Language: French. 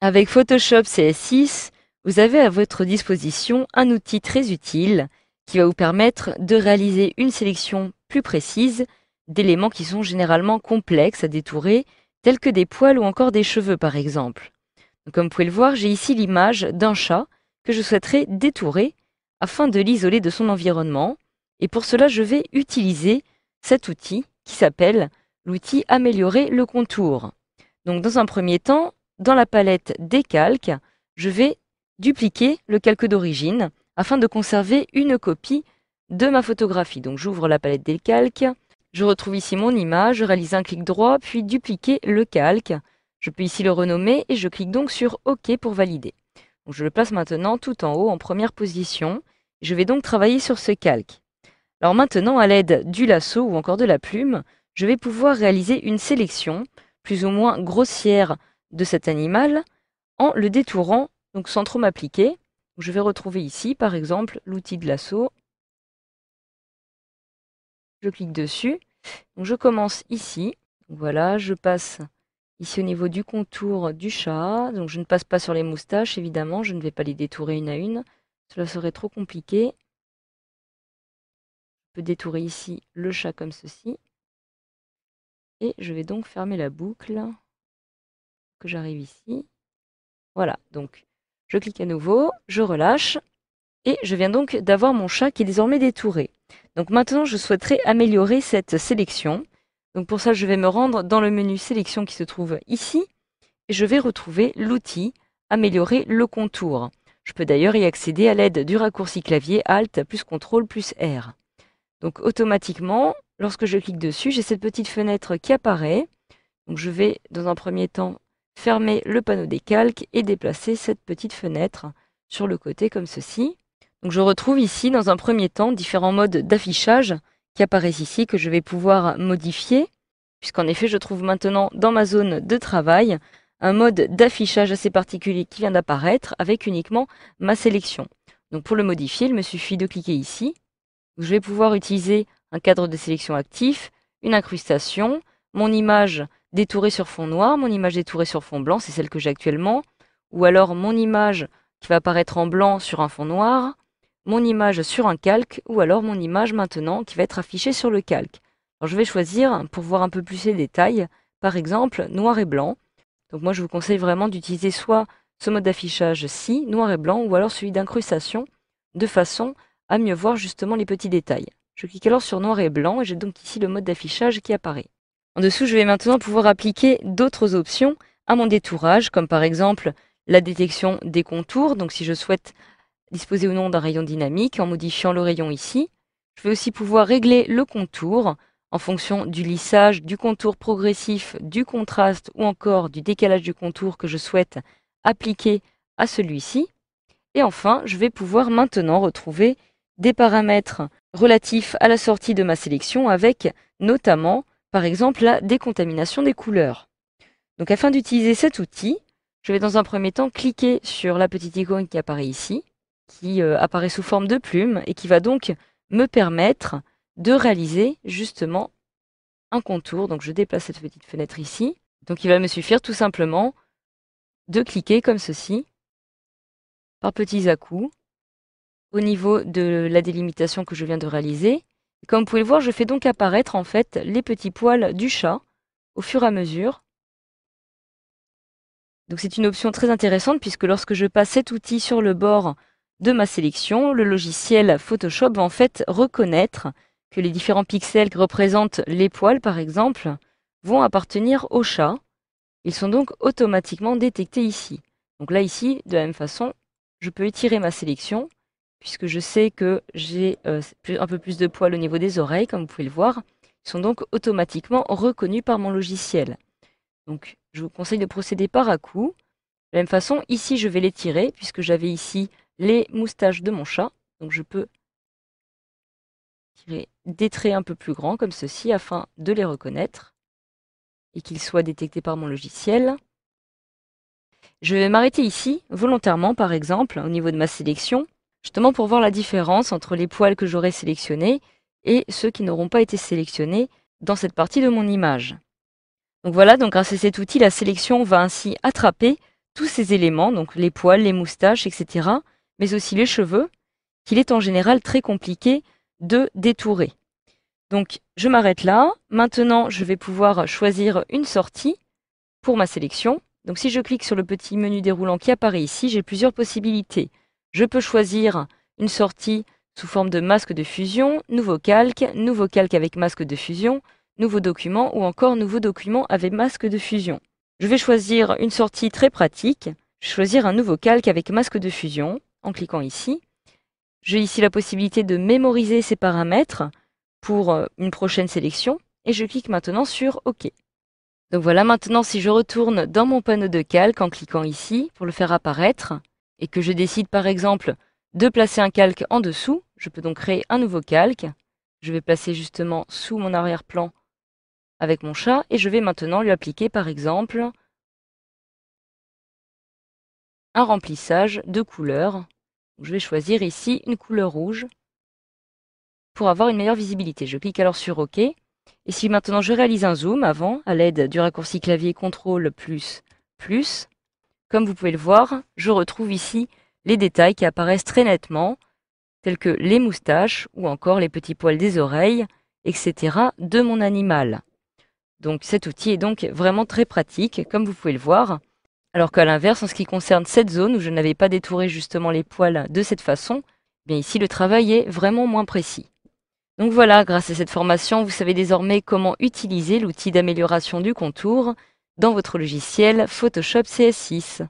Avec Photoshop CS6, vous avez à votre disposition un outil très utile qui va vous permettre de réaliser une sélection plus précise d'éléments qui sont généralement complexes à détourer, tels que des poils ou encore des cheveux par exemple. Donc, comme vous pouvez le voir, j'ai ici l'image d'un chat que je souhaiterais détourer afin de l'isoler de son environnement. Et pour cela, je vais utiliser cet outil qui s'appelle l'outil Améliorer le contour. Donc dans un premier temps, dans la palette des calques, je vais dupliquer le calque d'origine afin de conserver une copie de ma photographie. Donc j'ouvre la palette des calques, je retrouve ici mon image, je réalise un clic droit, puis dupliquer le calque. Je peux ici le renommer et je clique donc sur OK pour valider. Donc je le place maintenant tout en haut en première position. Je vais donc travailler sur ce calque. Alors maintenant, à l'aide du lasso ou encore de la plume, je vais pouvoir réaliser une sélection plus ou moins grossière de cet animal en le détourant, donc sans trop m'appliquer. Je vais retrouver ici, par exemple, l'outil de lasso. Je clique dessus. Donc je commence ici. Voilà, je passe ici au niveau du contour du chat. Donc je ne passe pas sur les moustaches, évidemment. Je ne vais pas les détourer une à une. Cela serait trop compliqué. Je peux détourer ici le chat comme ceci. Et je vais donc fermer la boucle. Que j'arrive ici. Voilà, donc je clique à nouveau, je relâche. Et je viens donc d'avoir mon chat qui est désormais détouré. Donc maintenant, je souhaiterais améliorer cette sélection. Donc pour ça, je vais me rendre dans le menu sélection qui se trouve ici. Et je vais retrouver l'outil Améliorer le contour. Je peux d'ailleurs y accéder à l'aide du raccourci clavier Alt plus CTRL plus R. Donc automatiquement, lorsque je clique dessus, j'ai cette petite fenêtre qui apparaît. Donc je vais dans un premier temps fermer le panneau des calques et déplacer cette petite fenêtre sur le côté comme ceci. Donc je retrouve ici dans un premier temps différents modes d'affichage qui apparaissent ici que je vais pouvoir modifier, puisqu'en effet je trouve maintenant dans ma zone de travail un mode d'affichage assez particulier qui vient d'apparaître avec uniquement ma sélection. Donc pour le modifier, il me suffit de cliquer ici. Je vais pouvoir utiliser un cadre de sélection actif, une incrustation, mon image détourée sur fond noir, mon image détourée sur fond blanc, c'est celle que j'ai actuellement, ou alors mon image qui va apparaître en blanc sur un fond noir, mon image sur un calque, ou alors mon image maintenant qui va être affichée sur le calque. Alors je vais choisir, pour voir un peu plus les détails, par exemple noir et blanc. Donc moi je vous conseille vraiment d'utiliser soit ce mode d'affichage-ci, noir et blanc, ou alors celui d'incrustation, de façon à mieux voir justement les petits détails. Je clique alors sur noir et blanc et j'ai donc ici le mode d'affichage qui apparaît. En dessous, je vais maintenant pouvoir appliquer d'autres options à mon détourage, comme par exemple la détection des contours. Donc si je souhaite disposer ou non d'un rayon dynamique en modifiant le rayon ici. Je vais aussi pouvoir régler le contour en fonction du lissage, du contour progressif, du contraste ou encore du décalage du contour que je souhaite appliquer à celui-ci. Et enfin, je vais pouvoir maintenant retrouver des paramètres relatifs à la sortie de ma sélection avec notamment, par exemple, la décontamination des couleurs. Donc afin d'utiliser cet outil, je vais dans un premier temps cliquer sur la petite icône qui apparaît ici, qui apparaît sous forme de plume et qui va donc me permettre de réaliser justement un contour. Donc je déplace cette petite fenêtre ici. Donc il va me suffire tout simplement de cliquer comme ceci, par petits à-coups, au niveau de la délimitation que je viens de réaliser. Et comme vous pouvez le voir, je fais donc apparaître en fait les petits poils du chat au fur et à mesure. Donc c'est une option très intéressante puisque lorsque je passe cet outil sur le bord de ma sélection, le logiciel Photoshop va en fait reconnaître que les différents pixels qui représentent les poils par exemple vont appartenir au chat. Ils sont donc automatiquement détectés ici. Donc là ici, de la même façon, je peux étirer ma sélection puisque je sais que j'ai un peu plus de poils au niveau des oreilles, comme vous pouvez le voir. Ils sont donc automatiquement reconnus par mon logiciel. Donc je vous conseille de procéder par à-coups. De la même façon, ici je vais les tirer puisque j'avais ici les moustaches de mon chat. Donc je peux tirer des traits un peu plus grands comme ceci afin de les reconnaître et qu'ils soient détectés par mon logiciel. Je vais m'arrêter ici volontairement par exemple au niveau de ma sélection, justement pour voir la différence entre les poils que j'aurai sélectionnés et ceux qui n'auront pas été sélectionnés dans cette partie de mon image. Donc voilà, donc grâce à cet outil, la sélection va ainsi attraper tous ces éléments, donc les poils, les moustaches, etc., mais aussi les cheveux, qu'il est en général très compliqué de détourer. Donc je m'arrête là. Maintenant, je vais pouvoir choisir une sortie pour ma sélection. Donc si je clique sur le petit menu déroulant qui apparaît ici, j'ai plusieurs possibilités. Je peux choisir une sortie sous forme de masque de fusion, nouveau calque avec masque de fusion, nouveau document ou encore nouveau document avec masque de fusion. Je vais choisir une sortie très pratique. Je vais choisir un nouveau calque avec masque de fusion en cliquant ici. J'ai ici la possibilité de mémoriser ces paramètres pour une prochaine sélection et je clique maintenant sur OK. Donc voilà, maintenant si je retourne dans mon panneau de calque en cliquant ici pour le faire apparaître et que je décide par exemple de placer un calque en dessous, je peux donc créer un nouveau calque. Je vais placer justement sous mon arrière-plan avec mon chat et je vais maintenant lui appliquer par exemple un remplissage de couleurs. Je vais choisir ici une couleur rouge pour avoir une meilleure visibilité. Je clique alors sur OK. Et si maintenant je réalise un zoom avant, à l'aide du raccourci clavier CTRL plus, comme vous pouvez le voir, je retrouve ici les détails qui apparaissent très nettement, tels que les moustaches ou encore les petits poils des oreilles, etc. de mon animal. Donc cet outil est donc vraiment très pratique, comme vous pouvez le voir. Alors qu'à l'inverse, en ce qui concerne cette zone où je n'avais pas détouré justement les poils de cette façon, bien ici le travail est vraiment moins précis. Donc voilà, grâce à cette formation, vous savez désormais comment utiliser l'outil d'amélioration du contour dans votre logiciel Photoshop CS6.